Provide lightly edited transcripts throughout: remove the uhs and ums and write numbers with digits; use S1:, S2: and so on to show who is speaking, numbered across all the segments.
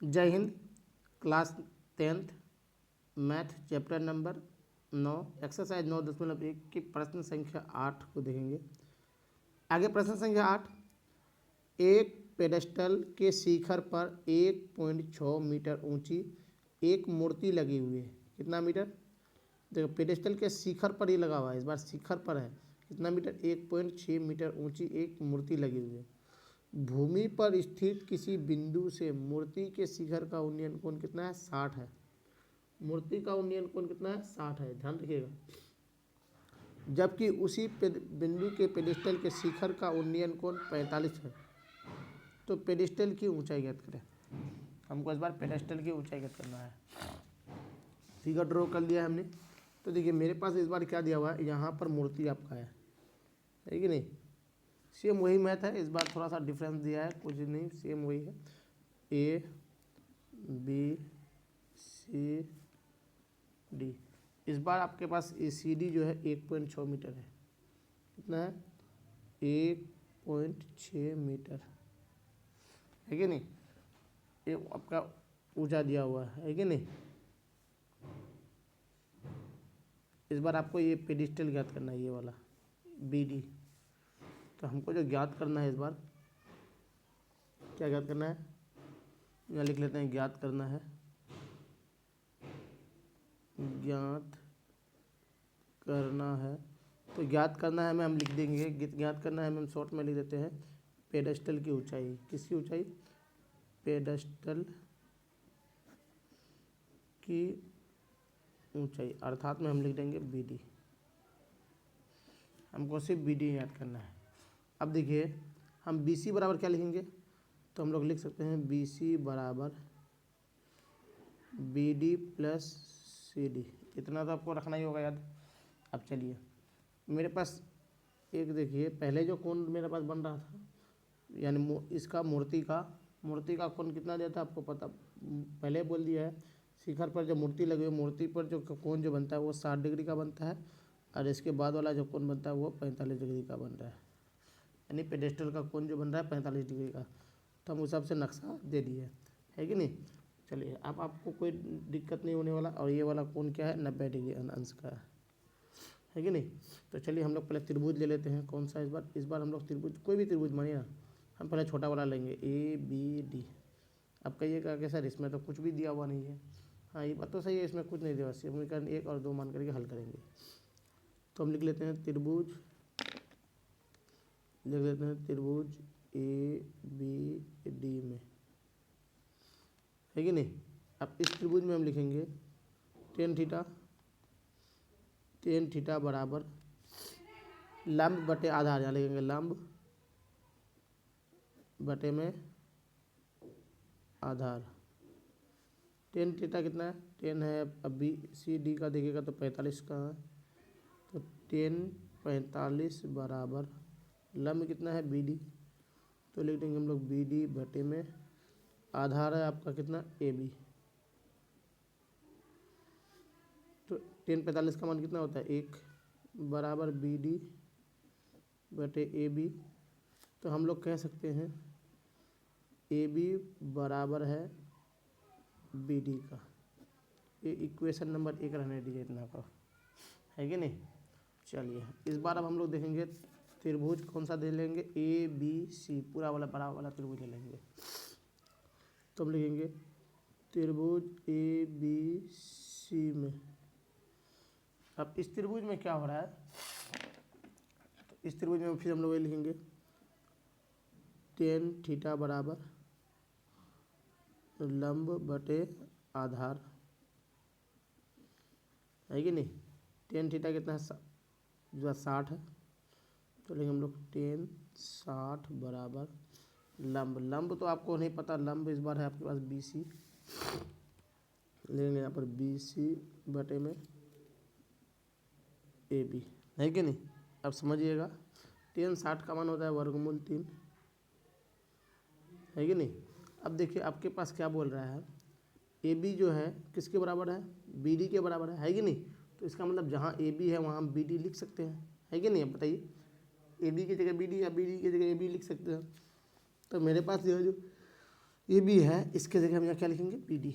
S1: जय Hind. Class 10th math chapter number 9 exercise 9.1 की प्रश्न संख्या 8 को देखेंगे। आगे प्रश्न संख्या 8, एक पेडेस्टल के शिखर पर 1.6 मीटर ऊंची एक मूर्ति लगी हुई है। कितना मीटर? देखो पेडेस्टल के शिखर पर ही लगा हुआ है, इस बार शिखर पर है। कितना मीटर? 1.6 मीटर ऊंची एक मूर्ति लगी हुई है। भूमि पर स्थित किसी बिंदु से मूर्ति के शिखर का उन्नयन कोण कितना है? 60 है। मूर्ति का उन्नयन कोण कितना है? 60 है, ध्यान रखिएगा। जबकि उसी बिंदु के पेडिस्टल के शिखर का उन्नयन कोण 45 है। तो पेडिस्टल की ऊंचाई ज्ञात करें। हमको इस बार पेडिस्टल की ऊंचाई ज्ञात करना है। फिगर ड्रॉ कर लिया हमने। तो देखिए मेरे पास इस बार क्या दिया हुआ है, यहाँ पर मूर्ति आपका है कि नहीं? सेम वही मैथ है, इस बार थोड़ा सा डिफरेंस दिया है, कुछ नहीं, सेम वही है। A B C D. इस बार आपके पास ए सी डी जो है 1.6 मीटर है। कितना है? 1.6 मीटर है कि नहीं? ये आपका ऊंचा दिया हुआ है कि नहीं? इस बार आपको ये पेडिस्टल ज्ञात करना है, ये वाला बी डी। तो हमको जो ज्ञात करना है इस बार, क्या ज्ञात करना है? यहाँ लिख लेते हैं, ज्ञात करना है। ज्ञात करना है तो ज्ञात करना है में हम लिख देंगे, ज्ञात करना है में हम शॉर्ट में लिख देते हैं पेडेस्टल की ऊंचाई। किसकी ऊंचाई? पेडेस्टल की ऊंचाई, अर्थात में हम लिख देंगे बी डी। हमको सिर्फ बी डी याद करना है। अब देखिए हम बी सी बराबर क्या लिखेंगे? तो हम लोग लिख सकते हैं बी सी बराबर B D plus C D. इतना तो आपको रखना ही होगा याद। अब चलिए मेरे पास एक देखिए, पहले जो कोण मेरे पास बन रहा था, यानी इसका मूर्ति का कोण कितना दिया था आपको पता, पहले बोल दिया है। शिखर पर जो मूर्ति लगी हुई, मूर्ति पर जो कोण जो बनता है वो 60 डिग्री का बनता है, और इसके बाद वाला जो कोण बनता है वो 45 डिग्री का बन रहा है। यानी पेडेस्टल का कोण जो बन रहा है 45 डिग्री का। तो हम उस हिसाब से नक्शा दे दिए है कि नहीं? चलिए अब आपको कोई दिक्कत नहीं होने वाला। और ये वाला कोण क्या है? 90 डिग्री अंश का है कि नहीं? तो चलिए हम लोग पहले त्रिभुज ले लेते हैं। कौन सा? इस बार हम लोग त्रिभुज, कोई भी त्रिभुज मानिए ना, हम पहले छोटा वाला लेंगे, ए बी डी। अब कहिएगा कि सर इसमें तो कुछ भी दिया हुआ नहीं है। हाँ ये बात तो सही है, इसमें कुछ नहीं दिया, समीकरण 1 और 2 मान करके हल करेंगे। तो हम लिख लेते हैं त्रिभुज, लिख लेते हैं त्रिभुज ए बी डी में, है कि नहीं? अब इस त्रिभुज में हम लिखेंगे टेन थीटा बराबर लंब बटे आधार। यहाँ लिखेंगे लंब बटे में आधार। टेन थीटा कितना है? 10 है। अब बी सी डी का देखिएगा तो 45 का है। तो 10 45 बराबर लंब कितना है? B D. तो लिख देंगे हम लोग बी डी बटे में आधार है आपका कितना? A B. तो 10 45 का मान कितना होता है? 1 बराबर बी डी बटे ए बी। तो हम लोग कह सकते हैं ए बी बराबर है बी डी का। ये इक्वेशन नंबर 1 रहने दीजिए इतना का, है कि नहीं? चलिए इस बार अब हम लोग देखेंगे त्रिभुज कौन सा दे लेंगे, ए बी सी, पूरा वाला बड़ा वाला त्रिभुज ले लेंगे। तो हम लिखेंगे त्रिभुज ए बी सी में। अब इस त्रिभुज में क्या हो रहा है? तो इस त्रिभुज में फिर हम लोग ये लिखेंगे टेन थीटा बराबर लंब बटे आधार, है कि नहीं? टेन थीटा कितना है? जो 60 है। तो लेकिन हम लोग 10 60 बराबर लंब तो आपको नहीं पता, लंब इस बार है आपके पास बी सी, लेंगे यहाँ पर बी सी बटे में ए बी, है कि नहीं? अब समझिएगा 10 60 का मान होता है वर्गमूल 3, है कि नहीं? अब देखिए आपके पास क्या बोल रहा है, ए बी जो है किसके बराबर है? बी डी के बराबर है कि नहीं? तो इसका मतलब जहाँ ए बी है वहाँ हम बी डी लिख सकते हैं, है कि नहीं? अब बताइए, ए बी की जगह बी डी या बी डी की जगह ए बी लिख सकते हैं। तो मेरे पास जो ये बी है, इसके जगह हम यहाँ क्या लिखेंगे बी डी,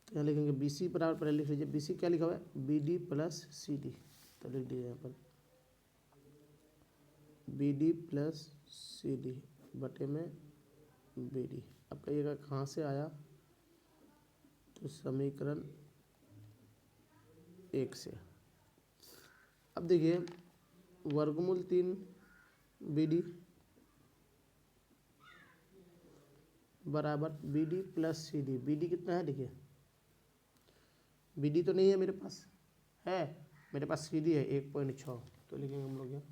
S1: तो यहाँ लिखेंगे बी सी बराबर, पहले लिख लीजिए बी सी क्या लिखा हुआ है B D plus C D, तो लिख दीजिए यहाँ पर B D plus C D बटे में बी डी। अब कहिएगा कहाँ से आया, तो समीकरण 1 से। अब देखिए वर्गमूल 3 बी डी बराबर B D plus C D. B D कितना है देखिए, बी डी तो नहीं है मेरे पास, है मेरे पास सी डी है 1.6, तो लिखेंगे हम लोग यहाँ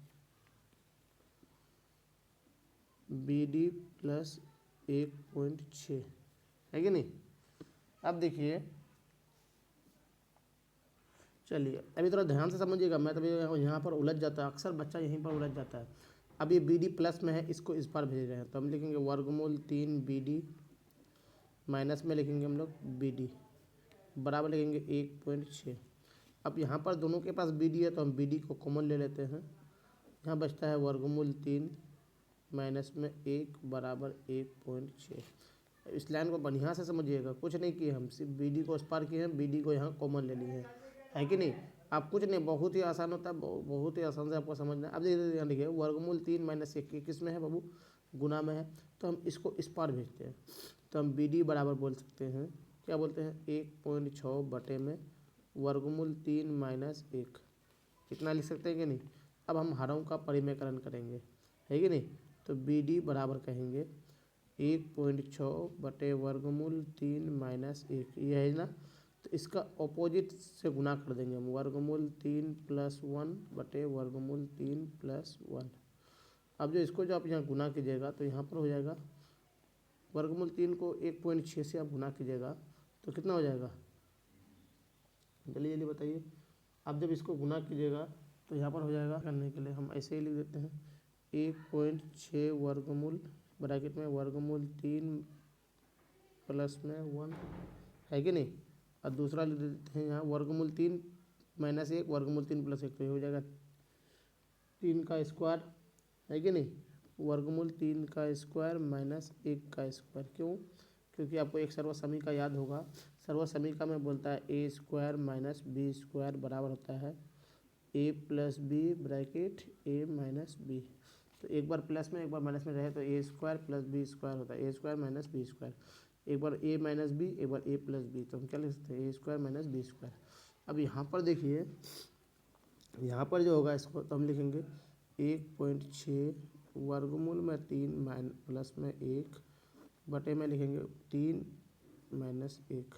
S1: बी डी प्लस 1.6 है कि नहीं। अब देखिए चलिए अभी थोड़ा ध्यान से समझिएगा, मैं तभी यहाँ पर उलझ जाता है, अक्सर बच्चा यहीं पर उलझ जाता है। अब ये बी डी प्लस में है, इसको इस पार भेज रहे हैं, तो हम लिखेंगे वर्गमूल 3 बी डी माइनस में लिखेंगे हम लोग बी डी बराबर लिखेंगे 1.6। अब यहाँ पर दोनों के पास बी डी है, तो हम बी डी को कॉमन ले लेते हैं, यहाँ बचता है वर्गमूल 3 माइनस में 1 बराबर 1.6। इस लाइन को बढ़िया से समझिएगा, कुछ नहीं किए हम, सिर्फ बी डी को उस पार किए हैं, बी डी को यहाँ कॉमन ले लिए है कि नहीं। आप कुछ नहीं, बहुत ही आसान होता है, बहुत ही आसान से आपको समझना है। अब यहाँ देखिए वर्गमूल 3 माइनस 1 किस में है बाबू, गुना में है, तो हम इसको इस पार भेजते हैं, तो हम बी डी बराबर बोल सकते हैं, क्या बोलते हैं 1.6 बटे में वर्गमूल 3 माइनस 1, कितना लिख सकते हैं कि नहीं। अब हम हरों का परिमेयकरण करेंगे, है कि नहीं, तो बी डी बराबर कहेंगे 1.6 बटे वर्गमूल 3 माइनस 1, ये है ना, तो इसका ऑपोजिट से गुना कर देंगे हम, वर्गमूल 3 प्लस 1 बटे वर्गमूल 3 प्लस 1। अब जो आप यहाँ गुना कीजिएगा तो यहाँ पर हो जाएगा वर्गमूल 3 को 1.6 से आप गुना कीजिएगा तो कितना हो जाएगा, जल्दी जल्दी बताइए। अब जब इसको गुना कीजिएगा तो यहाँ पर हो जाएगा, करने के लिए हम ऐसे ही लिख देते हैं 1.6 वर्गमूल ब्रैकेट में वर्गमूल 3 प्लस में 1, है कि नहीं। और दूसरा लिख देते हैं यहाँ वर्गमूल 3 माइनस 1 वर्गमूल 3 प्लस 1, तो ये हो जाएगा 3 का स्क्वायर, है कि नहीं, वर्गमूल 3 का स्क्वायर माइनस 1 का स्क्वायर। क्यों, क्योंकि आपको एक सर्वसमीका याद होगा, सर्वसमीका में बोलता है ए स्क्वायर माइनस बी स्क्वायर बराबर होता है ए प्लस बी ब्रैकेट ए माइनस बी। तो एक बार प्लस में एक बार माइनस में रहे तो ए स्क्वायर प्लस बी स्क्वायर होता है ए स्क्वायर माइनस बी स्क्वायर, एक बार ए माइनस बी एक बार ए प्लस बी, तो हम क्या लिख सकते हैं ए स्क्वायर माइनस बी स्क्वायर। अब यहाँ पर देखिए, यहाँ पर जो होगा इसको तो हम लिखेंगे 1.6 वर्गमूल में 3 प्लस में 1 बटे में लिखेंगे 3 माइनस 1,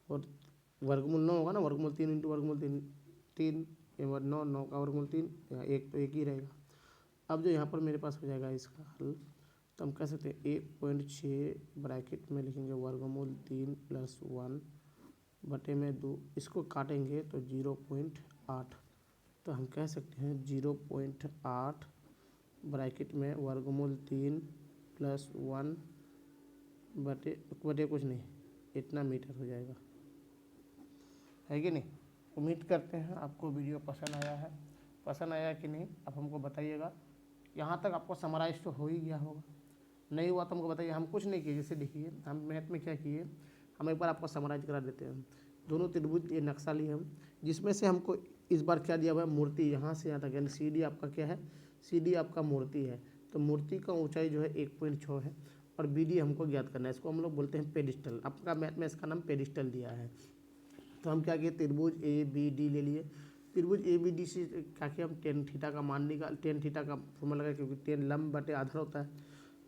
S1: और वर्गमूल 9 होगा ना, वर्गमूल 3 इंटू वर्गमूल 3 3 9 9 का वर्गमूल 3, यहाँ 1 तो 1 ही रहेगा। अब जो यहाँ पर मेरे पास हो जाएगा इसका हल, तो हम कह सकते हैं 1.6 ब्रैकेट में लिखेंगे वर्गमूल 3 प्लस 1 बटे में 2, इसको काटेंगे तो 0.8, तो हम कह सकते हैं 0.8 ब्रैकेट में वर्गमूल 3 प्लस 1 बटे कुछ नहीं, इतना मीटर हो जाएगा, है कि नहीं। उम्मीद करते हैं आपको वीडियो पसंद आया है, पसंद आया कि नहीं आप हमको बताइएगा। यहाँ तक आपको समराइज तो हो ही गया होगा, नहीं हुआ तो हमको बताइए। हम कुछ नहीं किए, जैसे देखिए हम मैथ में क्या किए, हम एक बार आपको समराइज करा देते हैं। दोनों त्रिभुज ये नक्शा लिए हम, जिसमें से हमको इस बार क्या दिया हुआ है मूर्ति, यहाँ से यहाँ तक, यानी सी डी आपका क्या है, सी डी आपका मूर्ति है, तो मूर्ति का ऊंचाई जो है 1.6 है, और बी डी हमको ज्ञात करना है, इसको हम लोग बोलते हैं पेडिस्टल। आपका मैथ में इसका नाम पेडिस्टल दिया है। तो हम क्या किए, त्रिभुज ए बी डी ले लिए, त्रिभुज ए बी डी से क्या किया, हम टेन थीटा का मान निकाल, टेन थीटा का फॉर्मूला लगा, क्योंकि 10 लंब बटे आधार होता है,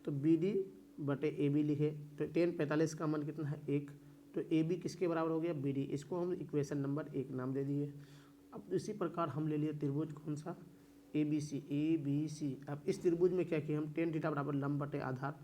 S1: तो बी डी बटे ए बी लिखे, तो 10 45 का मान कितना है 1, तो ए बी किसके बराबर हो गया बी डी, इसको हम इक्वेशन नंबर 1 नाम दे दिए। अब इसी प्रकार हम ले लिए त्रिभुज कौन सा, ए बी सी। अब इस त्रिभुज में क्या किया हम, 10 थीटा बराबर लंब बटे आधार,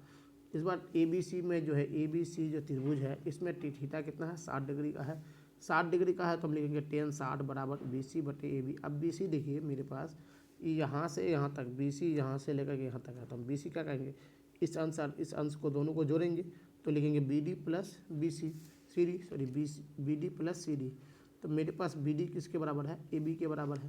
S1: इस बार ए बी सी में जो है ए बी सी जो त्रिभुज है इसमें थीटा कितना है 60 डिग्री का है, 60 डिग्री का है, तो हम लिखेंगे 10 60 बराबर बी सी बटे ए बी। अब बी सी देखिए मेरे पास यहाँ से यहाँ तक, बी सी यहाँ से लेकर के यहाँ तक है, तो हम बी सी क्या कहेंगे, इस अंश को दोनों को जोड़ेंगे तो लिखेंगे B D plus B C C D, sorry B D plus C D. तो मेरे पास बी डी किसके बराबर है, ए बी के बराबर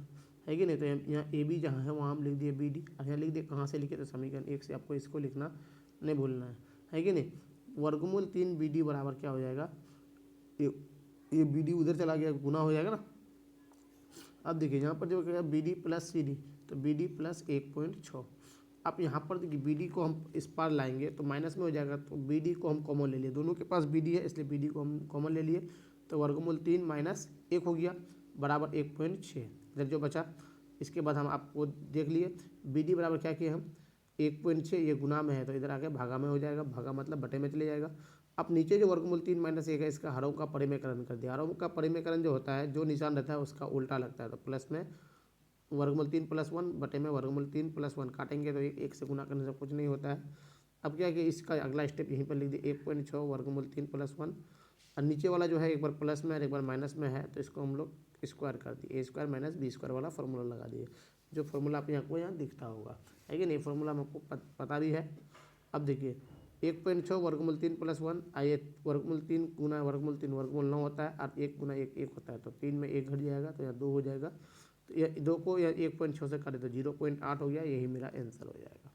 S1: है कि नहीं। तो यहाँ ए बी जहाँ है वहाँ हम लिख दिए बी डी, यहाँ लिख दिए, कहाँ से लिखे तो समीकरण 1 से, आपको इसको लिखना नहीं भूलना है कि नहीं। वर्गमूल 3 बी डी बराबर क्या हो जाएगा, ये बी डी उधर चला गया, गुना हो जाएगा ना। अब देखिए यहाँ पर जो क्या B D plus C D, तो बी डी प्लस 1.6। अब यहाँ पर देखिए बी डी को हम इस पार लाएंगे तो माइनस में हो जाएगा, तो बी डी को हम कॉमन ले लिए, दोनों के पास बी डी है इसलिए बी डी को हम कॉमन ले लिए, तो वर्गमूल 3 माइनस 1 हो गया बराबर 1.6। इधर जो बचा इसके बाद हम आपको देख लिए बी डी बराबर क्या किए हम 1.6, ये गुना में है तो इधर आके भागा में हो जाएगा, भागा मतलब बटे में चले जाएगा। अब नीचे जो वर्गमूल 3 माइनस 1 है इसका हरों का परिमेयकरण कर दिया। हरों का परिमेयकरण जो होता है जो निशान रहता है उसका उल्टा लगता है, तो प्लस में वर्गमूल 3 प्लस 1 बटे में वर्गमूल 3 प्लस 1 काटेंगे तो एक से गुना करने से कुछ नहीं होता है। अब क्या है कि इसका अगला स्टेप यहीं पर लिख दिए 1.6 वर्गमूल 3 प्लस 1, और नीचे वाला जो है एक बार प्लस में और एक बार माइनस में है तो इसको हम लोग स्क्वायर कर दिए, ए स्क्वायर माइनस बी स्क्वायर वाला फॉर्मूला लगा दिए, जो फॉर्मूला आप यहाँ को यहाँ दिखता होगा है कि नहीं, फॉर्मूला हमको पता भी है। अब देखिए 1.6 वर्गमूल 3 प्लस 1, आइए वर्गमूल 3 गुना वर्गमूल 3 वर्गमूल 9 होता है और 1 गुना 1 1 होता है, तो 3 में 1 घट जाएगा तो यहाँ 2 हो जाएगा, तो ये 2 को या 1.6 से काटे तो 0.8 हो गया, यही मेरा आंसर हो जाएगा।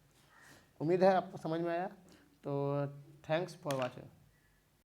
S1: उम्मीद है आपको समझ में आया, तो थैंक्स फॉर वॉचिंग।